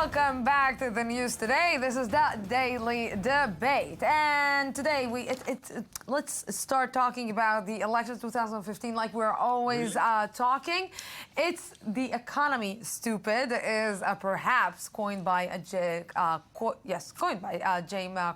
Welcome back to the news today. This is the Daily Debate, and today let's start talking about the elections 2015, like we're always talking. It's the economy, stupid, is perhaps coined by James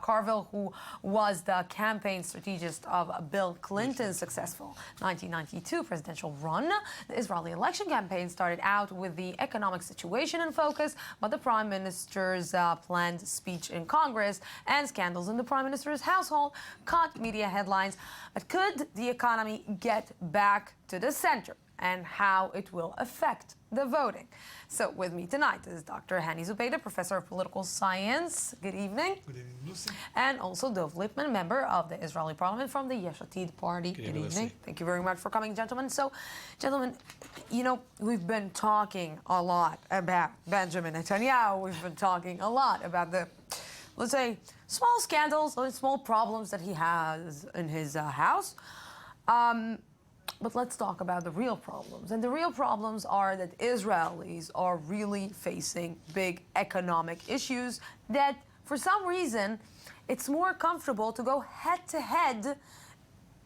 Carville, who was the campaign strategist of Bill Clinton's successful 1992 presidential run. The Israeli election campaign started out with the economic situation in focus, but the Prime Minister's planned speech in Congress and scandals in the Prime Minister's household caught media headlines. But could the economy get back to the center, and how it will affect the voting? So with me tonight is Dr. Hani Zubida, Professor of Political Science. Good evening. Good evening, Lucy. And also Dov Lipman, member of the Israeli Parliament from the Yesh Atid Party. Good evening. Lucy. Thank you very much for coming, gentlemen. So, gentlemen, you know, we've been talking a lot about Benjamin Netanyahu. We've been talking a lot about the, let's say, small scandals or small problems that he has in his house. But let's talk about the real problems. And the real problems are that Israelis are really facing big economic issues that, for some reason, it's more comfortable to go head-to-head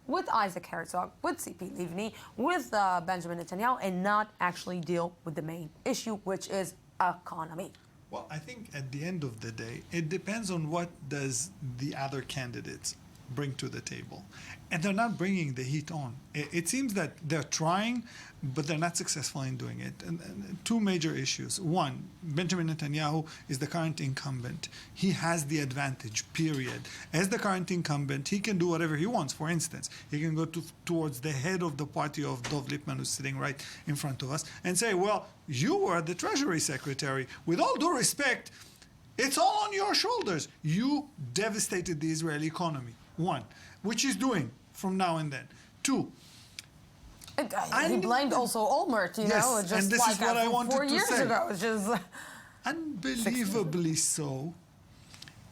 with Isaac Herzog, with Tzipi Livni, with Benjamin Netanyahu, and not actually deal with the main issue, which is economy. Well, I think at the end of the day, it depends on what does the other candidates bring to the table. And they're not bringing the heat on. It seems that they're trying, but they're not successful in doing it. And two major issues. One, Benjamin Netanyahu is the current incumbent. He has the advantage, period. As the current incumbent, he can do whatever he wants. For instance, he can go towards the head of the party of Dov Lipman, who's sitting right in front of us, and say, well, you were the Treasury Secretary. With all due respect, it's all on your shoulders. You devastated the Israeli economy. One, which he's doing from now and then. Two, he blamed also Olmert, you know, and just this like is what I wanted 4 to years say. ago. It's just unbelievably so.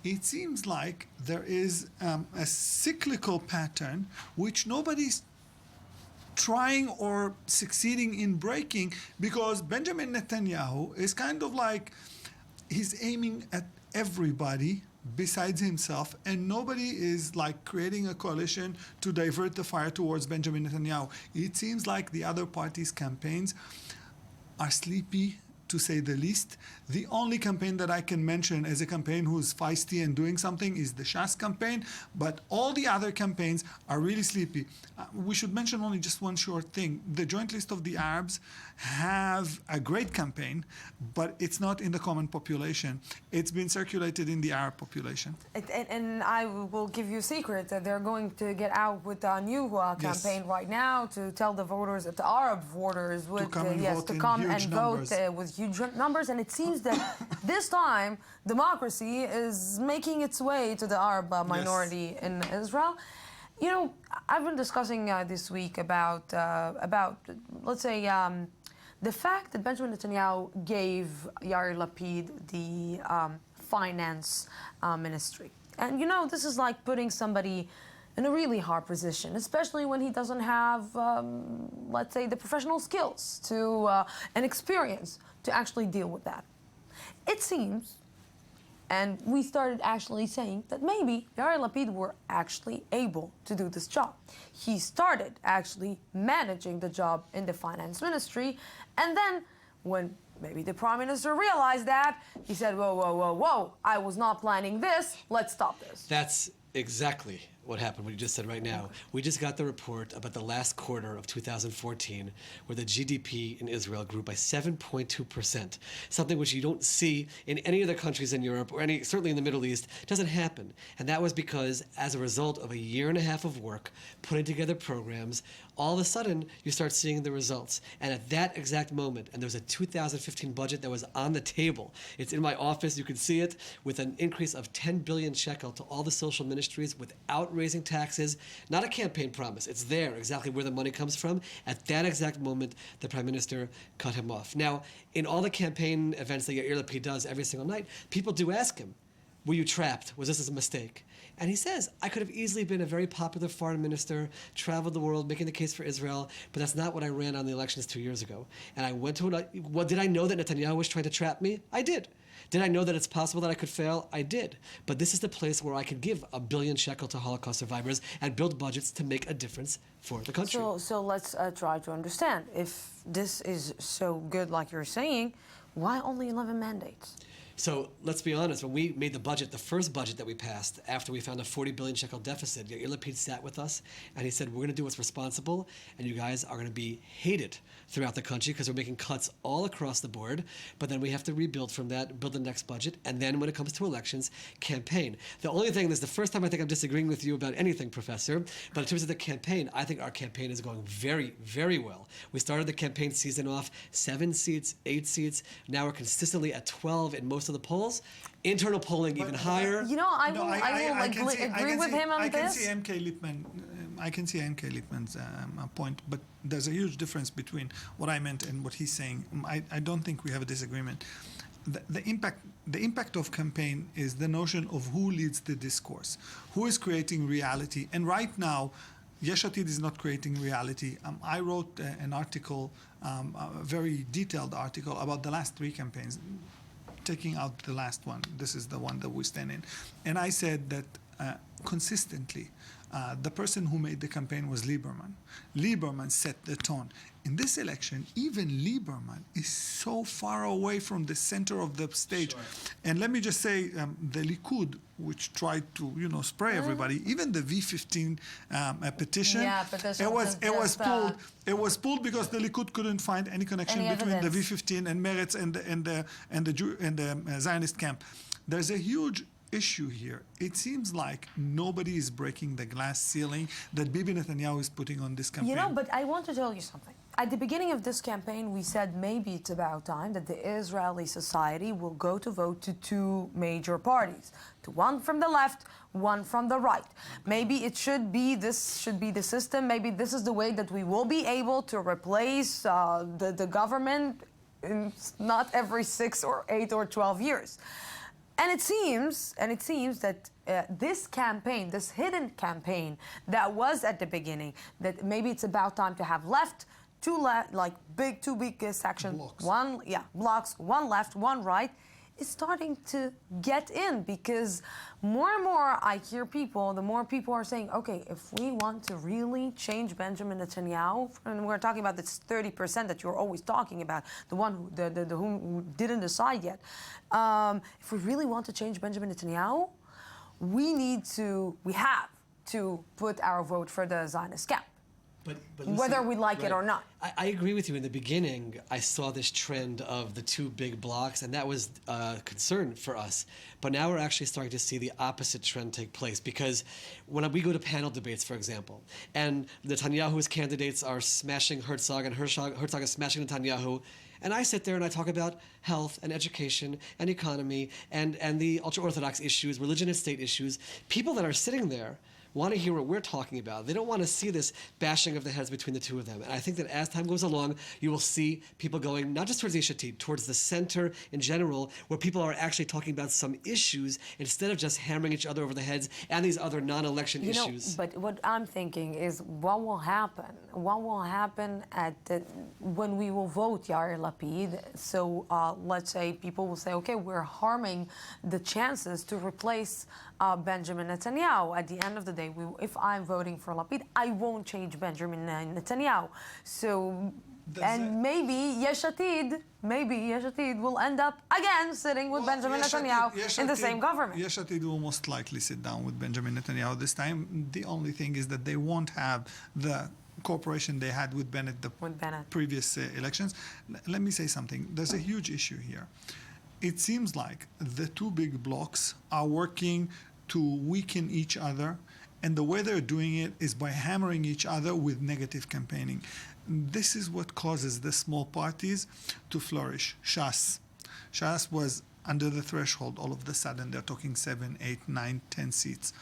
It seems like there is a cyclical pattern which nobody's trying or succeeding in breaking, because Benjamin Netanyahu is kind of like he's aiming at everybody besides himself, and nobody is like creating a coalition to divert the fire towards Benjamin Netanyahu. It seems like the other parties' campaigns are sleepy, to say the least. The only campaign that I can mention as a campaign who's feisty and doing something is the Shas campaign, but all the other campaigns are really sleepy. We should mention only just one short thing. The Joint List of the Arabs have a great campaign, but it's not in the common population. It's been circulated in the Arab population. And I will give you a secret that they're going to get out with a new campaign right now to tell the voters, that the Arab voters would to come and vote with huge numbers. And it seems that this time democracy is making its way to the Arab minority in Israel. You know, I've been discussing this week about let's say, the fact that Benjamin Netanyahu gave Yair Lapid the finance ministry. And, you know, this is like putting somebody in a really hard position, especially when he doesn't have, let's say, the professional skills and experience to actually deal with that. It seems, and we started actually saying that maybe Yair Lapid were actually able to do this job. He started actually managing the job in the finance ministry, and then when maybe the prime minister realized that, he said, whoa, whoa, whoa, whoa, I was not planning this, let's stop this. That's exactly what happened, what you just said right now. We just got the report about the last quarter of 2014, where the GDP in Israel grew by 7.2%, something which you don't see in any other countries in Europe, or certainly in the Middle East. It doesn't happen. And that was because, as a result of a year and a half of work, putting together programs, all of a sudden, you start seeing the results. And at that exact moment, and there was a 2015 budget that was on the table. It's in my office, you can see it, with an increase of 10 billion shekel to all the social ministries without raising taxes, not a campaign promise. It's there, exactly where the money comes from. At that exact moment, the Prime Minister cut him off. Now, in all the campaign events that Yair Lapid does every single night, people do ask him, were you trapped? Was this a mistake? And he says, I could have easily been a very popular foreign minister, traveled the world, making the case for Israel, but that's not what I ran on the elections 2 years ago. And I went to did I know that Netanyahu was trying to trap me? I did. Did I know that it's possible that I could fail? I did. But this is the place where I could give $1 billion shekel to Holocaust survivors and build budgets to make a difference for the country. So let's try to understand. If this is so good, like you're saying, why only 11 mandates? So let's be honest, when we made the budget, the first budget that we passed, after we found a 40 billion shekel deficit, Yair Lapid sat with us and he said, we're going to do what's responsible and you guys are going to be hated throughout the country because we're making cuts all across the board, but then we have to rebuild from that, build the next budget, and then when it comes to elections, campaign. The only thing, this is the first time I think I'm disagreeing with you about anything, Professor, but in terms of the campaign, I think our campaign is going very, very well. We started the campaign season off 7 seats, 8 seats, now we're consistently at 12 in most of the polls. Internal polling even higher. You know, I will agree with him on this. I can see MK Lipman's point, but there's a huge difference between what I meant and what he's saying. I don't think we have a disagreement. The impact of campaign is the notion of who leads the discourse, who is creating reality. And right now, Yesh Atid is not creating reality. I wrote an article, a very detailed article about the last 3 campaigns, taking out the last one. This is the one that we stand in. And I said that consistently, the person who made the campaign was Lieberman. Lieberman set the tone. In this election, even Lieberman is so far away from the center of the stage. Sure. And let me just say, the Likud, which tried to, spray everybody, even the V15 petition, it was pulled because the Likud couldn't find any connection between the V15 and Meretz and the Zionist camp. There's a huge issue here. It seems like nobody is breaking the glass ceiling that Bibi Netanyahu is putting on this campaign. But I want to tell you something. At the beginning of this campaign, we said maybe it's about time that the Israeli society will go to vote to 2 major parties, to one from the left, one from the right. Maybe this should be the system. Maybe this is the way that we will be able to replace the government not every 6 or 8 or 12 years. And it seems that this campaign, this hidden campaign that was at the beginning, that maybe it's about time to have two big sections, blocks, one left, one right, is starting to get in, because more and more I hear people, the more people are saying, okay, if we want to really change Benjamin Netanyahu, and we're talking about this 30% that you're always talking about, the one who didn't decide yet. If we really want to change Benjamin Netanyahu, we have to put our vote for the Zionist camp. But whether we like it or not. I agree with you. In the beginning, I saw this trend of the 2 big blocks, and that was a concern for us. But now we're actually starting to see the opposite trend take place, because when we go to panel debates, for example, and Netanyahu's candidates are smashing Herzog, and Herzog is smashing Netanyahu, and I sit there and I talk about health and education and economy and the ultra-Orthodox issues, religion and state issues, people that are sitting there want to hear what we're talking about. They don't want to see this bashing of the heads between the 2 of them. And I think that as time goes along, you will see people going not just towards Yesh Atid, towards the center in general, where people are actually talking about some issues instead of just hammering each other over the heads and these other non-election issues. But what I'm thinking is, what will happen? What will happen when we will vote Yair Lapid? So let's say people will say, okay, we're harming the chances to replace Benjamin Netanyahu. At the end of the day, if I'm voting for Lapid, I won't change Benjamin Netanyahu. So, maybe Yesh Atid will end up again sitting with Benjamin Netanyahu in the same government. Yesh Atid will most likely sit down with Benjamin Netanyahu this time. The only thing is that they won't have the cooperation they had with Bennett previous elections. Let me say something. There's a huge issue here. It seems like the 2 big blocs are working to weaken each other, and the way they're doing it is by hammering each other with negative campaigning. This is what causes the small parties to flourish. Shas was under the threshold. All of a sudden, they're talking 7, 8, 9, 10 seats.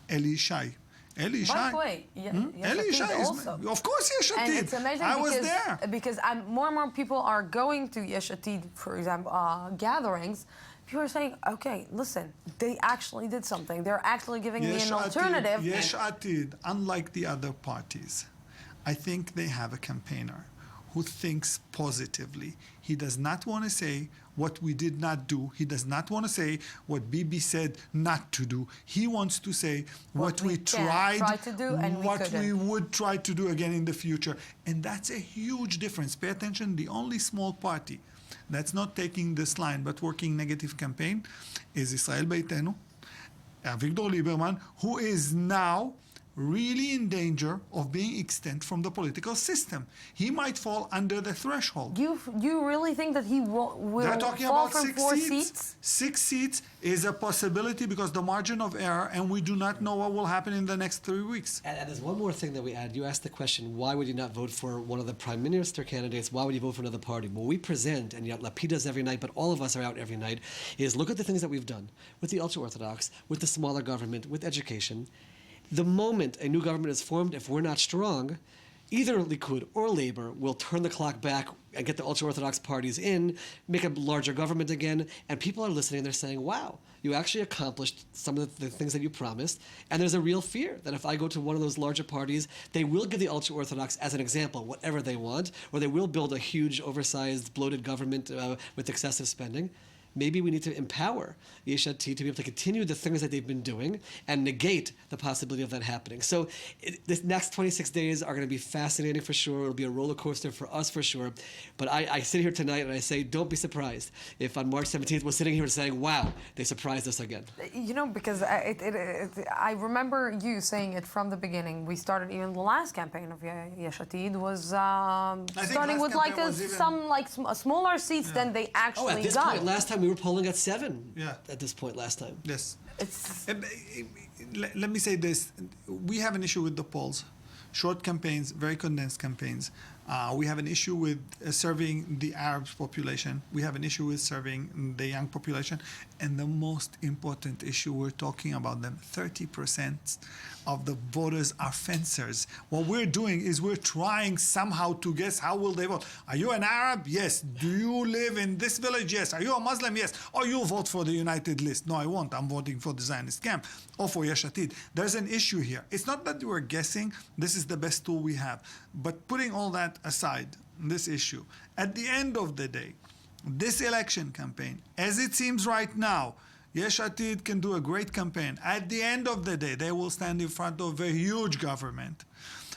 Eli Shai. By the way, Yesh Atid also. Of course, Yesh Atid. And it's amazing because more and more people are going to Yesh Atid, for example, gatherings. People are saying, okay, listen, they actually did something. They're actually giving me an alternative. Yesh Atid, unlike the other parties, I think they have a campaigner who thinks positively. He does not want to say what we did not do. He does not want to say what Bibi said not to do. He wants to say what we tried to do and what we would try to do again in the future. And that's a huge difference. Pay attention, the only small party that's not taking this line but working negative campaign is Israel Beitenu, Avigdor Lieberman, who is now really in danger of being extinct from the political system. He might fall under the threshold. You really think that he will They're talking fall about from 4 seats? 6 seats is a possibility because the margin of error, and we do not know what will happen in the next 3 weeks. And there's one more thing that we add. You asked the question, why would you not vote for one of the prime minister candidates? Why would you vote for another party? What we present, and yet Lapid does every night, but all of us are out every night, is look at the things that we've done with the ultra-Orthodox, with the smaller government, with education. The moment a new government is formed, if we're not strong, either Likud or Labor will turn the clock back and get the ultra-Orthodox parties in, make a larger government again, and people are listening, they're saying, wow, you actually accomplished some of the things that you promised, and there's a real fear that if I go to one of those larger parties, they will give the ultra-Orthodox, as an example, whatever they want, or they will build a huge, oversized, bloated government with excessive spending. Maybe we need to empower Yesh Atid to be able to continue the things that they've been doing and negate the possibility of that happening. So the next 26 days are going to be fascinating for sure. It'll be a roller coaster for us for sure. But I sit here tonight and I say, don't be surprised if on March 17th we're sitting here and saying, wow, they surprised us again. You know, because I remember you saying it from the beginning. We started even the last campaign of Yesh Atid was starting with like smaller seats than they actually at this got. Point, last time we were polling at 7 at this point last time. Yes. Let me say this. We have an issue with the polls. Short campaigns, very condensed campaigns. We have an issue with serving the Arab population. We have an issue with serving the young population. And the most important issue, we're talking about them, 30% of the voters are fencers. What we're doing is we're trying somehow to guess how will they vote. Are you an Arab? Yes. Do you live in this village? Yes. Are you a Muslim? Yes. Or you'll vote for the United List? No, I won't. I'm voting for the Zionist camp or for Yesh Atid. There's an issue here. It's not that we're guessing. This is the best tool we have. But putting all that aside, this issue, at the end of the day, this election campaign, as it seems right now, Yesh Atid can do a great campaign. At the end of the day, they will stand in front of a huge government,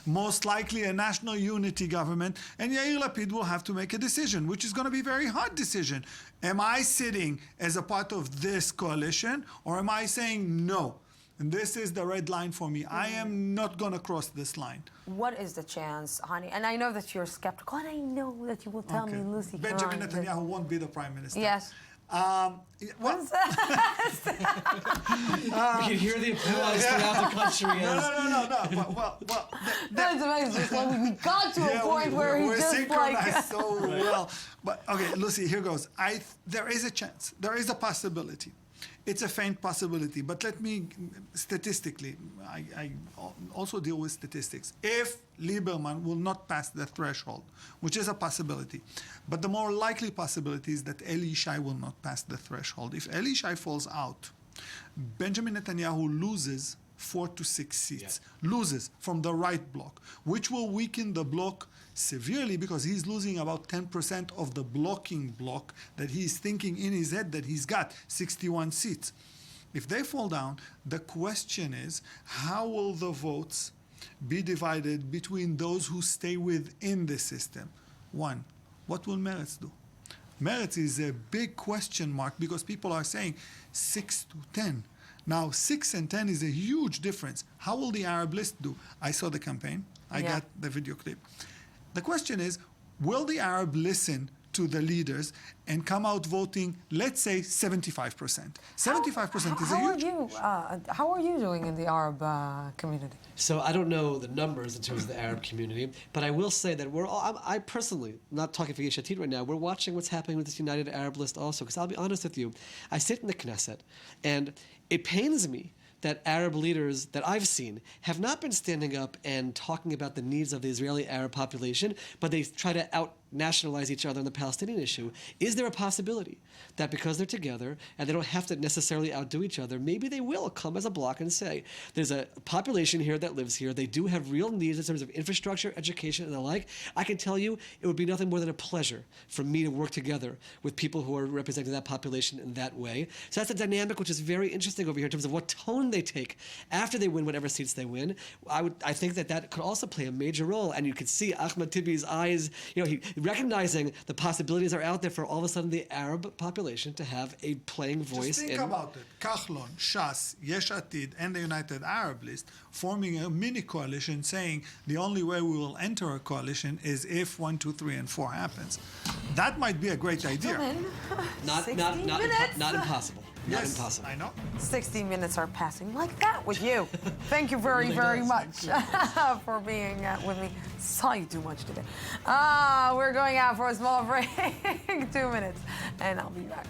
most likely a national unity government, and Yair Lapid will have to make a decision, which is going to be a very hard decision. Am I sitting as a part of this coalition, or am I saying no? And this is the red line for me. I am not going to cross this line. What is the chance, Hani? And I know that you're skeptical, and I know that you will tell me, Lucy. Benjamin Netanyahu won't be the prime minister. Yes. We can hear the applause throughout the country. No. That's amazing. We got to a point where he just synchronized so well. But okay, Lucy, here goes. There is a chance. There is a possibility. It's a faint possibility, but let me, statistically, I also deal with statistics. If Lieberman will not pass the threshold, which is a possibility, but the more likely possibility is that Eli Yishai will not pass the threshold. If Eli Yishai falls out, Benjamin Netanyahu loses 4 to 6 seats, loses from the right bloc, which will weaken the bloc severely because he's losing about 10% of the blocking bloc that he's thinking in his head that he's got 61 seats. If they fall down, the question is, how will the votes be divided between those who stay within the system? One, what will Meretz do? Meretz is a big question mark because people are saying 6 to 10. Now, 6 and 10 is a huge difference. How will the Arab list do? I saw the campaign. I got the video clip. The question is, will the Arab listen to the leaders and come out voting, let's say, 75%? 75% is a huge... How are you doing in the Arab community? So I don't know the numbers in terms of the Arab community, but I will say that we're all, I personally, not talking for Yesh Atid right now, we're watching what's happening with this United Arab List also, because I'll be honest with you, I sit in the Knesset, and it pains me that Arab leaders that I've seen have not been standing up and talking about the needs of the Israeli Arab population, but they try to nationalize each other on the Palestinian issue, is there a possibility that because they're together and they don't have to necessarily outdo each other, maybe they will come as a bloc and say, there's a population here that lives here, they do have real needs in terms of infrastructure, education, and the like. I can tell you it would be nothing more than a pleasure for me to work together with people who are representing that population in that way. So that's a dynamic which is very interesting over here in terms of what tone they take after they win whatever seats they win. I think that could also play a major role, and you could see Ahmed Tibi's eyes, he recognizing the possibilities are out there for all of a sudden the Arab population to have a playing voice. Just think about it. Kahlon, Shas, Yesh Atid, and the United Arab List forming a mini coalition saying the only way we will enter a coalition is if 1, 2, 3, and 4 happens. That might be a great idea. Not impossible. Yes, not impossible. I know. 60 minutes are passing like that with you. Thank you very, very much for being with me. Saw you too much today. We're going out for a small break, 2 minutes, and I'll be back.